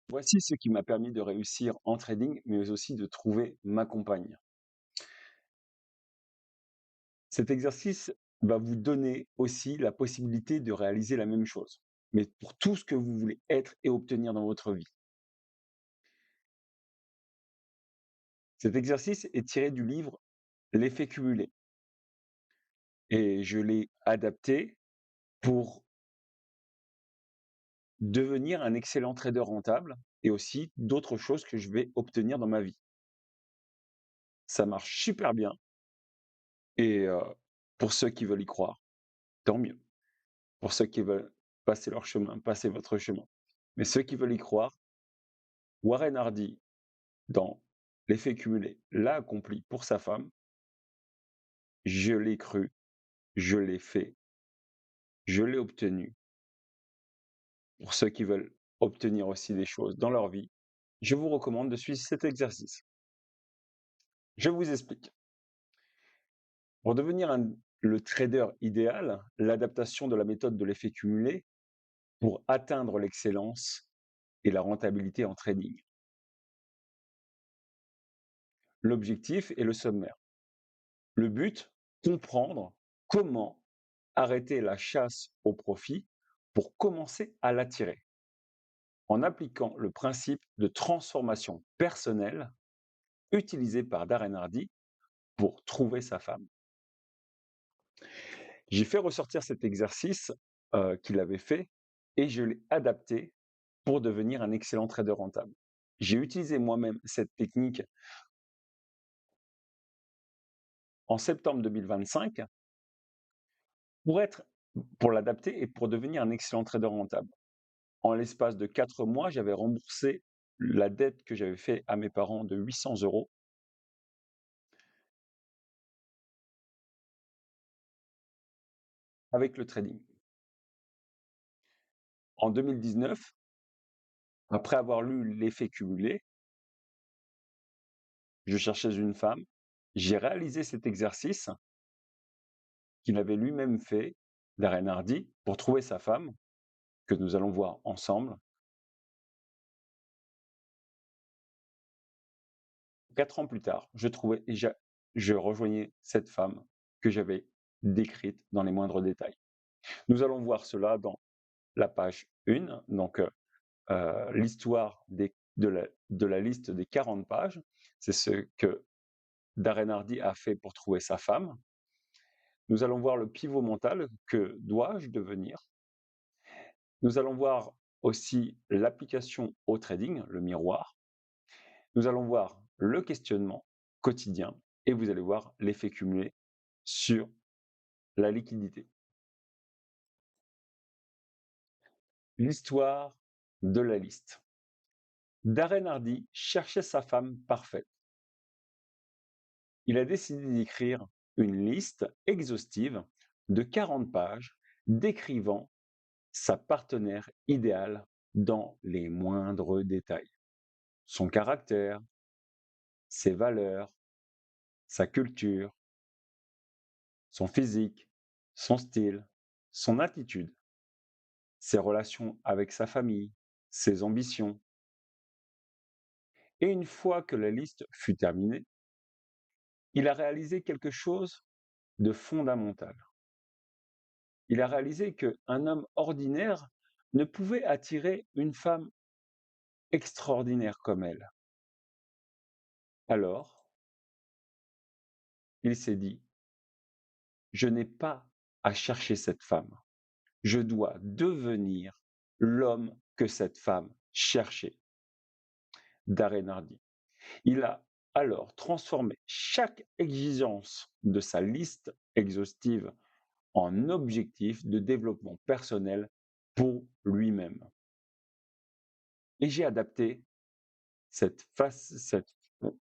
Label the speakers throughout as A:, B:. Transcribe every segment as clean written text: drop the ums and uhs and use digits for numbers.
A: Voici ce qui m'a permis de réussir en trading, mais aussi de trouver ma compagne. Cet exercice va vous donner aussi la possibilité de réaliser la même chose, mais pour tout ce que vous voulez être et obtenir dans votre vie. Cet exercice est tiré du livre L'effet cumulé et je l'ai adapté pour devenir un excellent trader rentable et aussi d'autres choses que je vais obtenir dans ma vie. Ça marche super bien et pour ceux qui veulent y croire, tant mieux. Pour ceux qui veulent passer leur chemin, passez votre chemin. Mais ceux qui veulent y croire, Warren Hardy, dans L'effet cumulé, l'a accompli pour sa femme. Je l'ai cru, je l'ai fait, je l'ai obtenu. Pour ceux qui veulent obtenir aussi des choses dans leur vie, je vous recommande de suivre cet exercice. Je vous explique. Pour devenir le trader idéal, l'adaptation de la méthode de l'effet cumulé pour atteindre l'excellence et la rentabilité en trading. L'objectif est le sommaire. Le but, comprendre comment arrêter la chasse au profit pour commencer à l'attirer, en appliquant le principe de transformation personnelle utilisé par Darren Hardy pour trouver sa femme. J'ai fait ressortir cet exercice qu'il avait fait et je l'ai adapté pour devenir un excellent trader rentable. J'ai utilisé moi-même cette technique en septembre 2025 pour l'adapter et pour devenir un excellent trader rentable. En l'espace de 4 mois, j'avais remboursé la dette que j'avais fait à mes parents de 800 € avec le trading. En 2019, après avoir lu L'effet cumulé, je cherchais une femme, j'ai réalisé cet exercice qu'il avait lui-même fait, Darren Hardy, pour trouver sa femme, que nous allons voir ensemble. 4 ans plus tard, je rejoignais cette femme que j'avais décrite dans les moindres détails. Nous allons voir cela dans la page 1, donc l'histoire de la liste des 40 pages. C'est ce que Darren Hardy a fait pour trouver sa femme. Nous allons voir le pivot mental, que dois-je devenir? Nous allons voir aussi l'application au trading, le miroir. Nous allons voir le questionnement quotidien et vous allez voir l'effet cumulé sur la liquidité. L'histoire de la liste. Darren Hardy cherchait sa femme parfaite. Il a décidé d'écrire une liste exhaustive de 40 pages décrivant sa partenaire idéale dans les moindres détails. Son caractère, ses valeurs, sa culture, son physique, son style, son attitude, ses relations avec sa famille, ses ambitions. Et une fois que la liste fut terminée, il a réalisé quelque chose de fondamental. Il a réalisé qu'un homme ordinaire ne pouvait attirer une femme extraordinaire comme elle. Alors, il s'est dit, je n'ai pas à chercher cette femme. Je dois devenir l'homme que cette femme cherchait. Darren Hardy. Il a alors transformé chaque exigence de sa liste exhaustive en objectif de développement personnel pour lui-même. Et j'ai adapté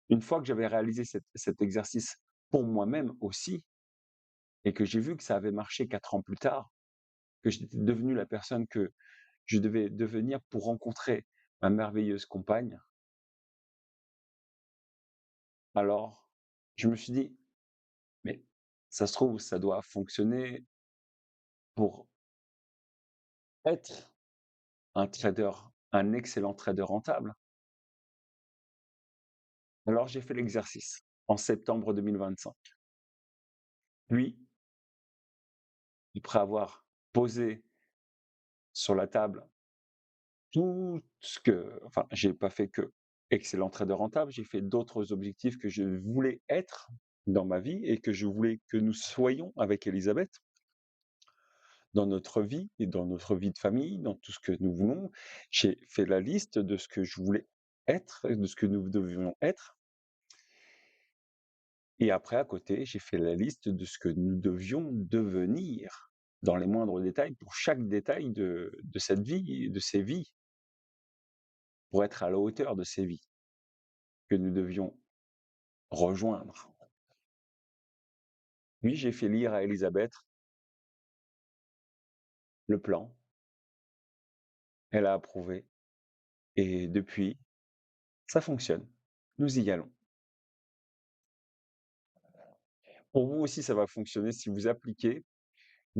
A: une fois que j'avais réalisé cet exercice pour moi-même aussi, et que j'ai vu que ça avait marché 4 ans plus tard, que j'étais devenu la personne que je devais devenir pour rencontrer ma merveilleuse compagne, alors je me suis dit, mais ça se trouve, ça doit fonctionner pour être un trader un excellent trader rentable? Alors j'ai fait l'exercice en septembre 2025. Puis, après avoir posé sur la table tout ce que enfin, j'ai pas fait que excellent trader rentable, j'ai fait d'autres objectifs que je voulais être dans ma vie et que je voulais que nous soyons avec Elisabeth, dans notre vie et dans notre vie de famille, dans tout ce que nous voulons. J'ai fait la liste de ce que je voulais être et de ce que nous devions être et après à côté, j'ai fait la liste de ce que nous devions devenir dans les moindres détails, pour chaque détail de cette vie, de ces vies, pour être à la hauteur de ces vies que nous devions rejoindre. Oui, j'ai fait lire à Elisabeth le plan, elle a approuvé et depuis, ça fonctionne. Nous y allons. Pour vous aussi, ça va fonctionner si vous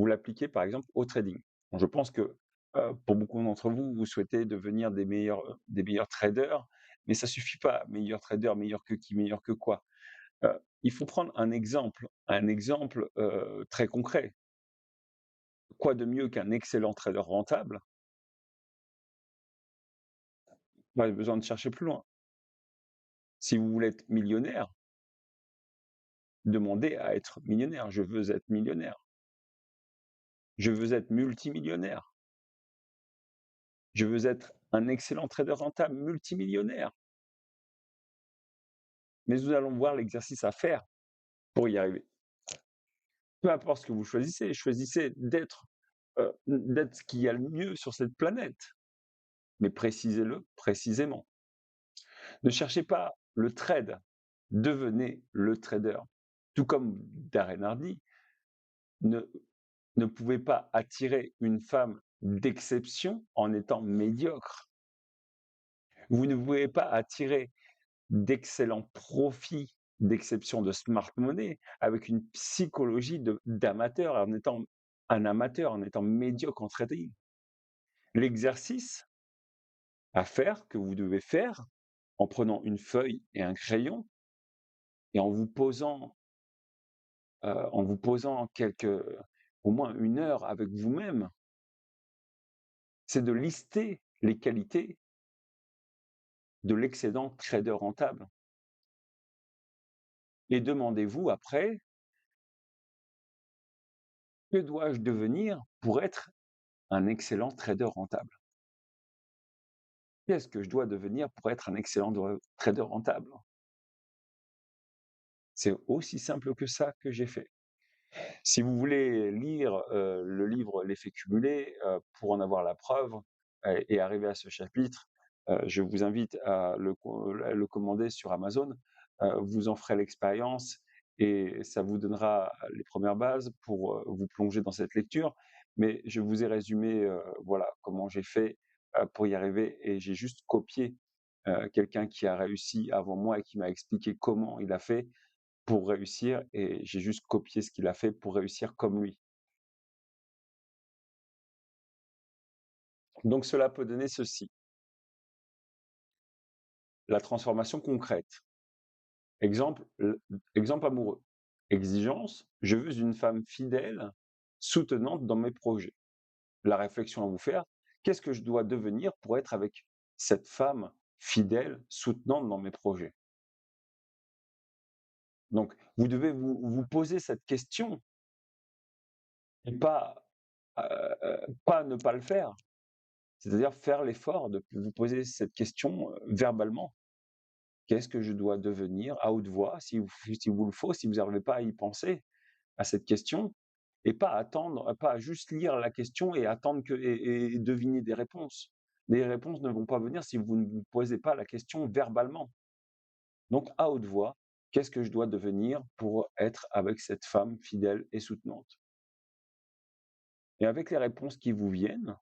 A: l'appliquez par exemple au trading. Je pense que, pour beaucoup d'entre vous, vous souhaitez devenir des meilleurs traders, mais ça suffit pas. Meilleur trader, meilleur que qui? Meilleur que quoi? Il faut prendre un exemple, très concret. Quoi de mieux qu'un excellent trader rentable? Pas besoin de chercher plus loin. Si vous voulez être millionnaire, demandez à être millionnaire. Je veux être millionnaire. Je veux être multimillionnaire. Je veux être un excellent trader rentable multimillionnaire. Mais nous allons voir l'exercice à faire pour y arriver. Peu importe ce que vous choisissez d'être ce qu'il y a le mieux sur cette planète, mais précisez-le précisément. Ne cherchez pas le trade, devenez le trader. Tout comme Darren Hardy ne ne pouvait pas attirer une femme d'exception en étant médiocre. Vous ne pouvez pas attirer d'excellents profits d'exception de smart money avec une psychologie d'amateur en étant un amateur, en étant médiocre en trading. L'exercice à faire, que vous devez faire, en prenant une feuille et un crayon et en vous posant au moins une heure avec vous-même, c'est de lister les qualités de l'excédent trader rentable. Et demandez-vous après, que dois-je devenir pour être un excellent trader rentable? Qu'est-ce que je dois devenir pour être un excellent trader rentable? C'est aussi simple que ça que j'ai fait. Si vous voulez lire le livre L'effet cumulé pour en avoir la preuve et arriver à ce chapitre, je vous invite à le commander sur Amazon. Vous en ferez l'expérience et ça vous donnera les premières bases pour vous plonger dans cette lecture. Mais je vous ai résumé voilà comment j'ai fait pour y arriver et j'ai juste copié quelqu'un qui a réussi avant moi et qui m'a expliqué comment il a fait pour réussir et j'ai juste copié ce qu'il a fait pour réussir comme lui. Donc cela peut donner ceci, la transformation concrète. Exemple, exemple amoureux. Exigence, je veux une femme fidèle, soutenante dans mes projets. La réflexion à vous faire, qu'est-ce que je dois devenir pour être avec cette femme fidèle, soutenante dans mes projets? Donc, vous devez vous poser cette question et pas ne pas le faire. C'est-à-dire faire l'effort de vous poser cette question verbalement. Qu'est-ce que je dois devenir à haute voix, si vous le faut, si vous n'arrivez pas à y penser à cette question, et pas attendre, pas juste lire la question et attendre et deviner des réponses. Les réponses ne vont pas venir si vous ne vous posez pas la question verbalement. Donc à haute voix, qu'est-ce que je dois devenir pour être avec cette femme fidèle et soutenante? Et avec les réponses qui vous viennent,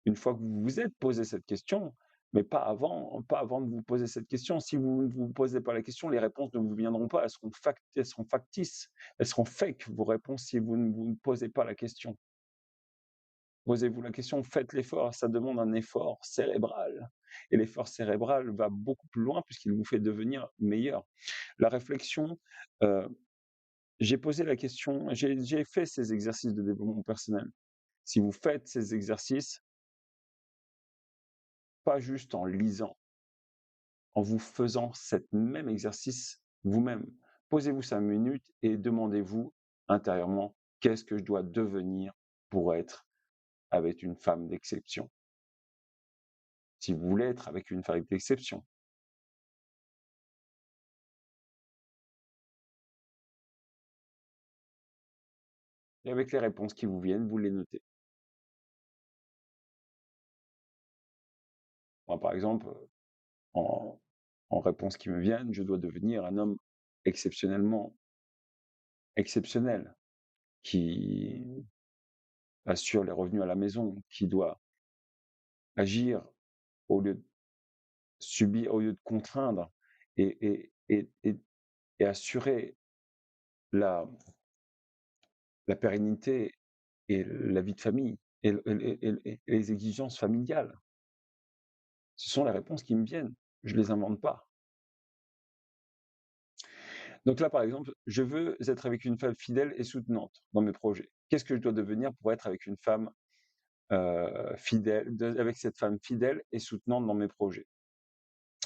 A: une fois que vous vous êtes posé cette question, mais pas avant de vous poser cette question. Si vous ne vous posez pas la question, les réponses ne vous viendront pas, elles seront factices, elles seront fake vos réponses si vous ne vous posez pas la question. Posez-vous la question, faites l'effort, ça demande un effort cérébral et l'effort cérébral va beaucoup plus loin puisqu'il vous fait devenir meilleur. La réflexion, heu, j'ai posé la question, j'ai fait ces exercices de développement personnel. Si vous faites ces exercices, pas juste en lisant, en vous faisant cet même exercice vous-même. Posez-vous 5 minutes et demandez-vous intérieurement: «Qu'est-ce que je dois devenir pour être avec une femme d'exception?» Si vous voulez être avec une femme d'exception. Et avec les réponses qui vous viennent, vous les notez. Moi, par exemple, en en réponses qui me viennent, je dois devenir un homme exceptionnellement exceptionnel, qui assure les revenus à la maison, qui doit agir au lieu de subir, au lieu de contraindre et et et et et assurer la la pérennité et la vie de famille et les exigences familiales. Ce sont les réponses qui me viennent, je les invente pas. Donc là, par exemple, je veux être avec une femme fidèle et soutenante dans mes projets. Qu'est-ce que je dois devenir pour être avec une femme, fidèle avec cette femme fidèle et soutenante dans mes projets?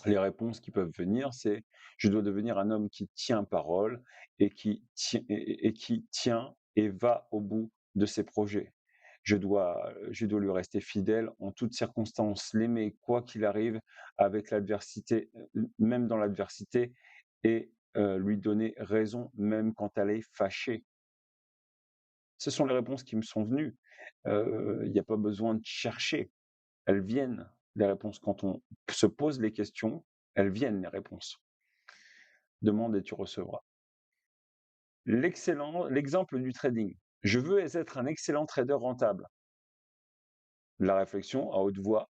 A: Les réponses qui peuvent venir, c'est: je dois devenir un homme qui tient parole et qui tient et va au bout de ses projets. Je dois lui rester fidèle en toutes circonstances, l'aimer quoi qu'il arrive avec l'adversité, même dans l'adversité et lui donner raison même quand elle est fâchée. Ce sont les réponses qui me sont venues. Il n'y a pas besoin de chercher, elles viennent, les réponses. Quand on se pose les questions, elles viennent les réponses. Demande et tu recevras. L'exemple du trading. Je veux être un excellent trader rentable. La réflexion à haute voix,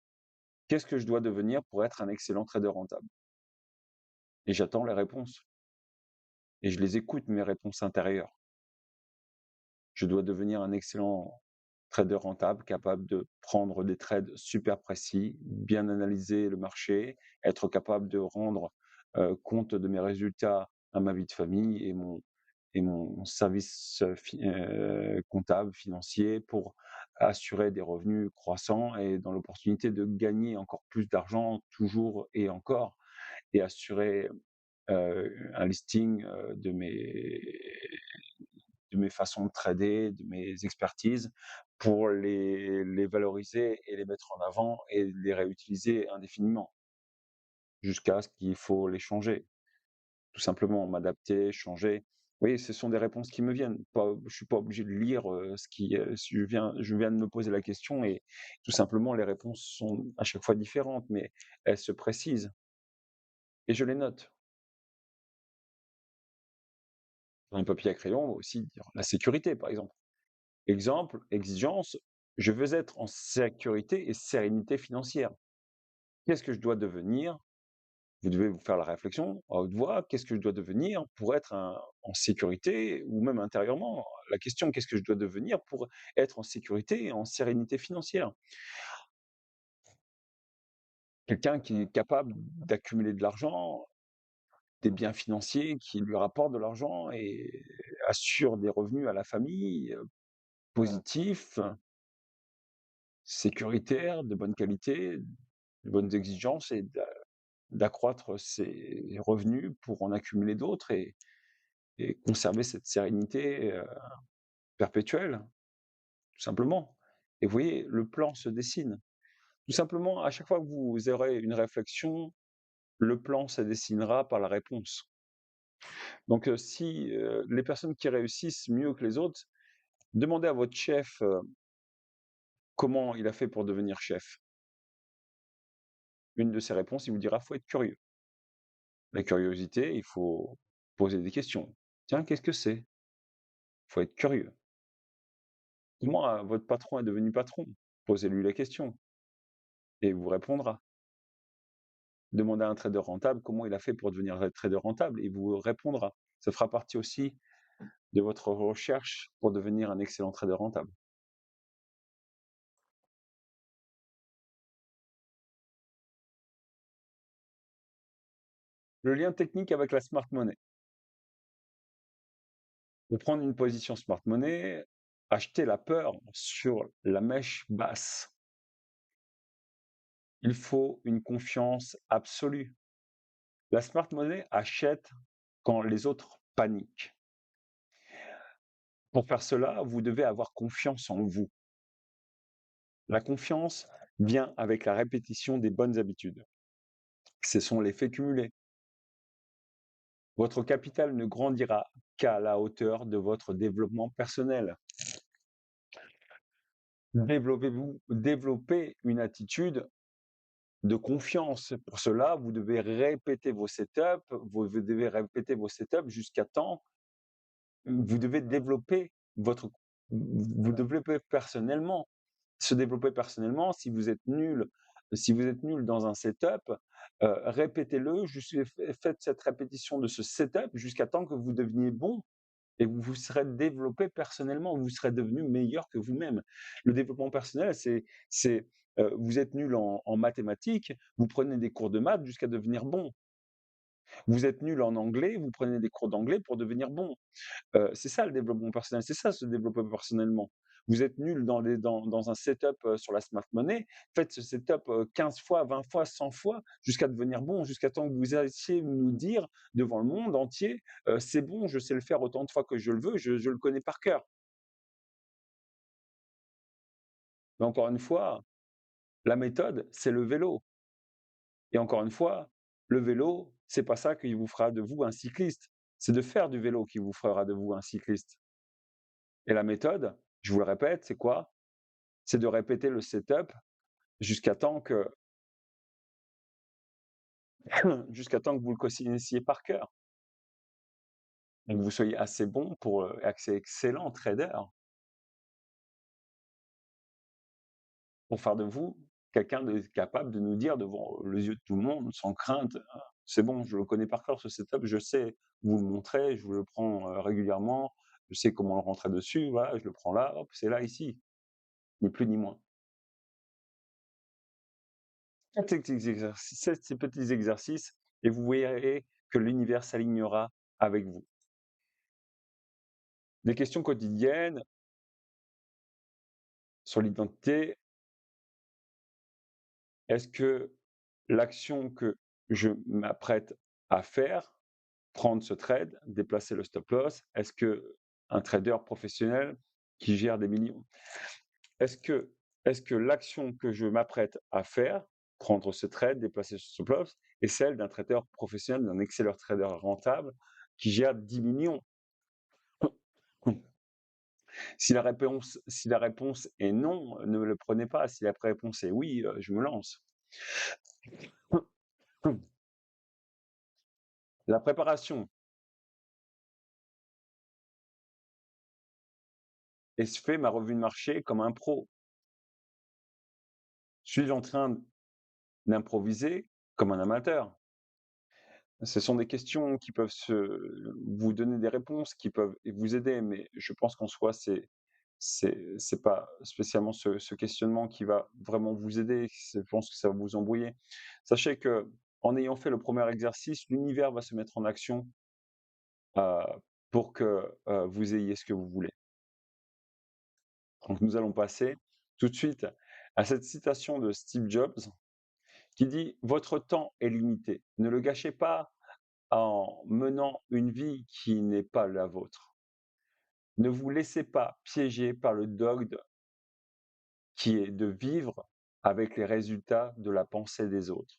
A: qu'est-ce que je dois devenir pour être un excellent trader rentable? Et j'attends les réponses. Et je les écoute, mes réponses intérieures. Je dois devenir un excellent trader rentable, capable de prendre des trades super précis, bien analyser le marché, être capable de rendre compte de mes résultats à ma vie de famille et mon service comptable, financier, pour assurer des revenus croissants et dans l'opportunité de gagner encore plus d'argent toujours et encore, et assurer un listing de mes façons de trader, de mes expertises, pour les valoriser et les mettre en avant et les réutiliser indéfiniment, jusqu'à ce qu'il faut les changer. Tout simplement, m'adapter, changer. Oui, ce sont des réponses qui me viennent. Pas Je suis pas obligé de lire, ce qui, si je viens de me poser la question et tout simplement les réponses sont à chaque fois différentes, mais elles se précisent et je les note. Dans un papier à crayon, on va aussi dire la sécurité, par exemple. Exemple, exigence, je veux être en sécurité et sérénité financière. Qu'est-ce que je dois devenir? Vous devez vous faire la réflexion à haute voix, qu'est-ce que je dois devenir pour être en sécurité ou même intérieurement? La question, qu'est-ce que je dois devenir pour être en sécurité et en sérénité financière? Quelqu'un qui est capable d'accumuler de l'argent, des biens financiers qui lui rapportent de l'argent et assure des revenus à la famille, positifs, sécuritaires, de bonne qualité, de bonnes exigences et d'accroître ses revenus pour en accumuler d'autres et conserver cette sérénité, perpétuelle, tout simplement. Et vous voyez, le plan se dessine. Tout simplement, à chaque fois que vous aurez une réflexion, le plan se dessinera par la réponse. Donc, si, les personnes qui réussissent mieux que les autres, demandez à votre chef, comment il a fait pour devenir chef. Une de ses réponses, il vous dira: «Faut être curieux». La curiosité, il faut poser des questions. «Tiens, qu'est-ce que c'est?» Faut être curieux. Comment, votre patron est devenu patron? Posez-lui la question et il vous répondra. Demandez à un trader rentable comment il a fait pour devenir trader rentable, il vous répondra. Ça fera partie aussi de votre recherche pour devenir un excellent trader rentable. Le lien technique avec la smart money. Pour prendre une position smart money, achetez la peur sur la mèche basse. Il faut une confiance absolue. La smart money achète quand les autres paniquent. Pour faire cela, vous devez avoir confiance en vous. La confiance vient avec la répétition des bonnes habitudes. Ce sont les faits cumulés. Votre capital ne grandira qu'à la hauteur de votre développement personnel. Développez une attitude de confiance. Pour cela, vous devez répéter vos setups, jusqu'à temps. Vous devez vous développer personnellement. Se développer personnellement, si vous êtes nul dans un setup, répétez-le, faites cette répétition de ce setup jusqu'à temps que vous deveniez bon et vous vous serez développé personnellement, vous serez devenu meilleur que vous-même. Le développement personnel, vous êtes nul en mathématiques, vous prenez des cours de maths jusqu'à devenir bon. Vous êtes nul en anglais, vous prenez des cours d'anglais pour devenir bon. C'est ça le développement personnel, c'est ça se développer personnellement. Vous êtes nul dans un setup, sur la smart money, faites ce setup, 15 fois, 20 fois, 100 fois jusqu'à devenir bon, jusqu'à temps que vous alliez nous dire devant le monde entier: «C'est bon, je sais le faire autant de fois que je le veux, je le connais par cœur». Mais encore une fois, la méthode, c'est le vélo et encore une fois, le vélo, c'est pas ça qui vous fera de vous un cycliste. C'est de faire du vélo qui vous fera de vous un cycliste et la méthode, je vous le répète, c'est quoi? C'est de répéter le setup jusqu'à temps que jusqu'à temps que vous le connaissiez par cœur et que vous soyez assez bon pour, assez excellent trader pour faire de vous quelqu'un de capable de nous dire devant les yeux de tout le monde, sans crainte: «Ah, c'est bon, je le connais par cœur ce setup, je sais vous le montrer, je vous le prends, régulièrement, je sais comment le rentrer dessus, voilà, je le prends là, hop, c'est là, ici», ni plus ni moins. Faites ces petits exercices et vous verrez que l'univers s'alignera avec vous. Des questions quotidiennes sur l'identité. Est-ce que l'action que je m'apprête à faire, prendre ce trade, déplacer le stop loss, est-ce que un trader professionnel qui gère des millions, est-ce que est-ce que l'action que je m'apprête à faire, prendre ce trade, déplacer ce stop loss, est celle d'un trader professionnel, d'un excellent trader rentable qui gère 10 millions? Si la réponse est non, ne le prenez pas. Si la réponse est oui, je me lance. La préparation et je fais ma revue de marché comme un pro. Suis-je en train d'improviser comme un amateur? Ce sont des questions qui peuvent vous donner des réponses, qui peuvent vous aider, mais je pense qu'en soi, c'est pas spécialement ce questionnement qui va vraiment vous aider. Je pense que ça va vous embrouiller. Sachez que en ayant fait le premier exercice, l'univers va se mettre en action euh, pour que vous ayez ce que vous voulez. Donc nous allons passer tout de suite à cette citation de Steve Jobs qui dit: «Votre temps est limité. Ne le gâchez pas en menant une vie qui n'est pas la vôtre. Ne vous laissez pas piéger par le dogme qui est de vivre avec les résultats de la pensée des autres.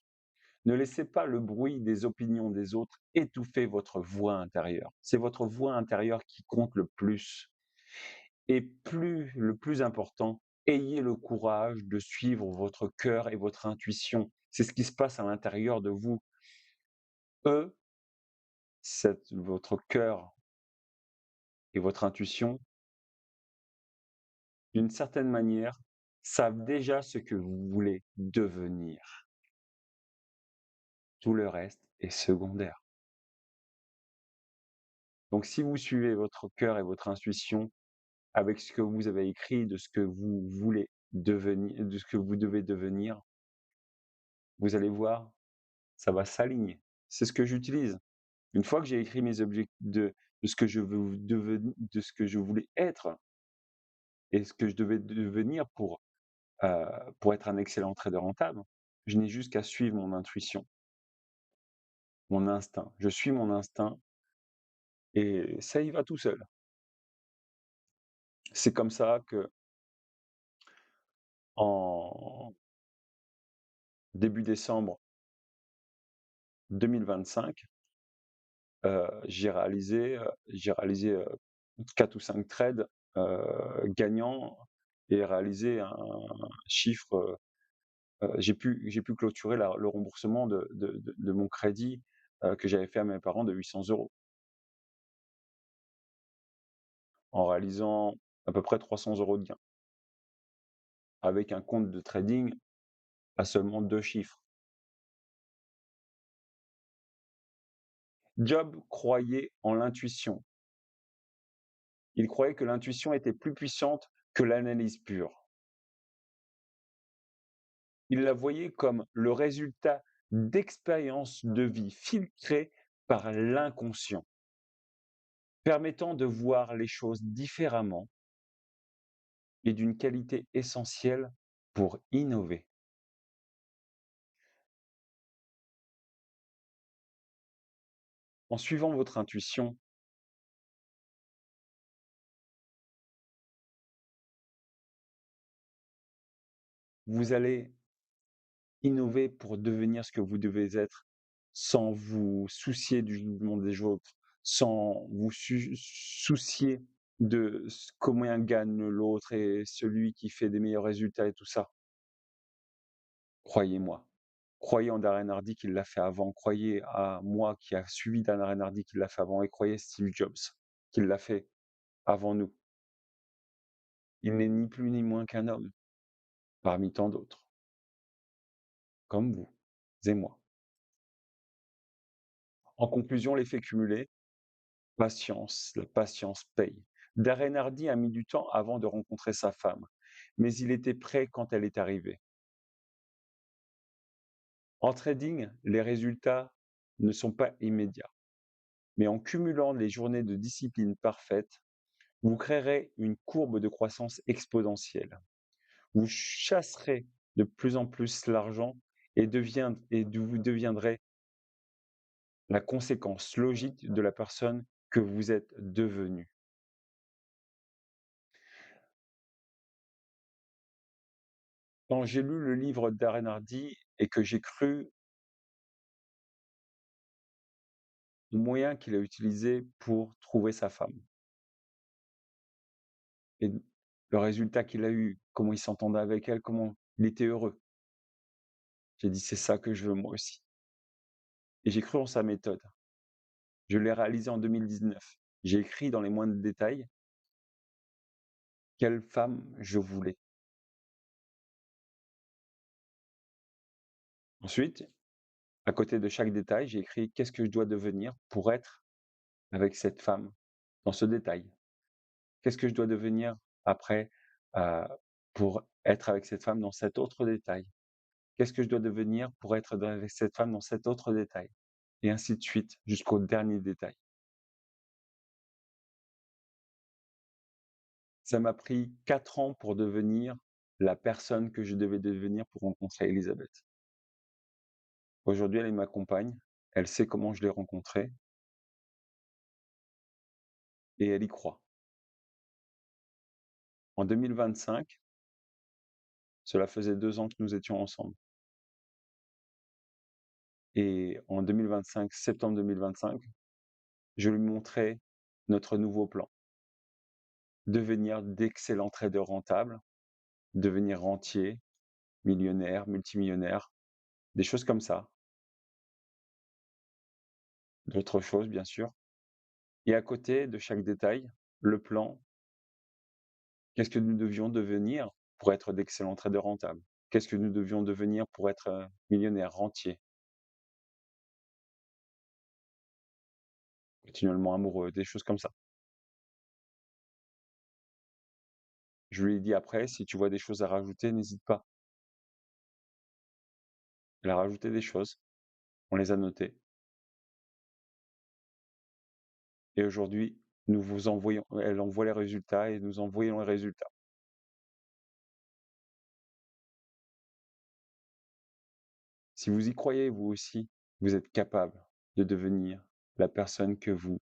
A: Ne laissez pas le bruit des opinions des autres étouffer votre voix intérieure. C'est votre voix intérieure qui compte le plus. Et le plus important, ayez le courage de suivre votre cœur et votre intuition. C'est ce qui se passe à l'intérieur de vous. Eux, votre cœur et votre intuition, d'une certaine manière, savent déjà ce que vous voulez devenir. Tout le reste est secondaire. Donc si vous suivez votre cœur et votre intuition avec ce que vous avez écrit de ce que vous voulez devenir, de ce que vous devez devenir, vous allez voir, ça va s'aligner. c'est ce que j'utilise. Une fois que j'ai écrit mes objectifs de ce que je veux de ce que je voulais être et ce que je devais devenir pour être un excellent trader rentable, je n'ai juste qu'à suivre mon intuition, mon instinct. Je suis mon instinct et ça y va tout seul. C'est comme ça que en début décembre 2025, j'ai réalisé 4 ou 5 trades, gagnants et réalisé un chiffre, j'ai pu clôturer le remboursement de mon crédit, que j'avais fait à mes parents de 800 € en réalisant à peu près 300 € de gains, avec un compte de trading à seulement 2 chiffres. Job croyait en l'intuition. Il croyait que l'intuition était plus puissante que l'analyse pure. Il la voyait comme le résultat d'expériences de vie filtrées par l'inconscient, permettant de voir les choses différemment et d'une qualité essentielle pour innover. En suivant votre intuition, vous allez innover pour devenir ce que vous devez être, sans vous soucier du jugement des autres, sans vous soucier de combien gagne l'autre et celui qui fait des meilleurs résultats et tout ça. Croyez-moi. Croyez en Darren Hardy qui l'a fait avant. Croyez à moi qui a suivi Darren Hardy qui l'a fait avant. Et croyez Steve Jobs qui l'a fait avant nous. Il n'est ni plus ni moins qu'un homme parmi tant d'autres, comme vous et moi. En conclusion, l'effet cumulé, patience, la patience paye. Darren Hardy a mis du temps avant de rencontrer sa femme, mais il était prêt quand elle est arrivée. En trading, les résultats ne sont pas immédiats, mais en cumulant les journées de discipline parfaite, vous créerez une courbe de croissance exponentielle. Vous chasserez de plus en plus l'argent et vous deviendrez la conséquence logique de la personne que vous êtes devenu. Quand j'ai lu le livre d'Aren Hardy et que j'ai cru au moyen qu'il a utilisé pour trouver sa femme et le résultat qu'il a eu, comment il s'entendait avec elle, comment il était heureux. J'ai dit: «C'est ça que je veux moi aussi» et j'ai cru en sa méthode. Je l'ai réalisé en 2019. J'ai écrit dans les moindres détails quelle femme je voulais. Ensuite, à côté de chaque détail, j'ai écrit qu'est-ce que je dois devenir pour être avec cette femme dans ce détail. Qu'est-ce que je dois devenir après, heu, pour être avec cette femme dans cet autre détail? Qu'est-ce que je dois devenir pour être avec cette femme dans cet autre détail? Et ainsi de suite jusqu'au dernier détail. Ça m'a pris 4 ans pour devenir la personne que je devais devenir pour rencontrer Élisabeth. Aujourd'hui, elle est ma compagne, elle sait comment je l'ai rencontrée et elle y croit. En 2025, cela faisait 2 ans que nous étions ensemble et en 2025, septembre 2025, je lui montrais notre nouveau plan. Devenir d'excellents traders rentables, devenir rentier, millionnaire, multimillionnaire, des choses comme ça. D'autres choses, bien sûr. Et à côté de chaque détail, le plan, qu'est-ce que nous devions devenir pour être d'excellents traders rentables? Qu'est-ce que nous devions devenir pour être, millionnaires, rentiers, continuellement amoureux, des choses comme ça. Je lui ai dit après: «Si tu vois des choses à rajouter, n'hésite pas». Elle a rajouté des choses, on les a notées et aujourd'hui, nous vous envoyons elle envoie les résultats et nous envoyons les résultats. Si vous y croyez vous aussi, vous êtes capable de devenir la personne que vous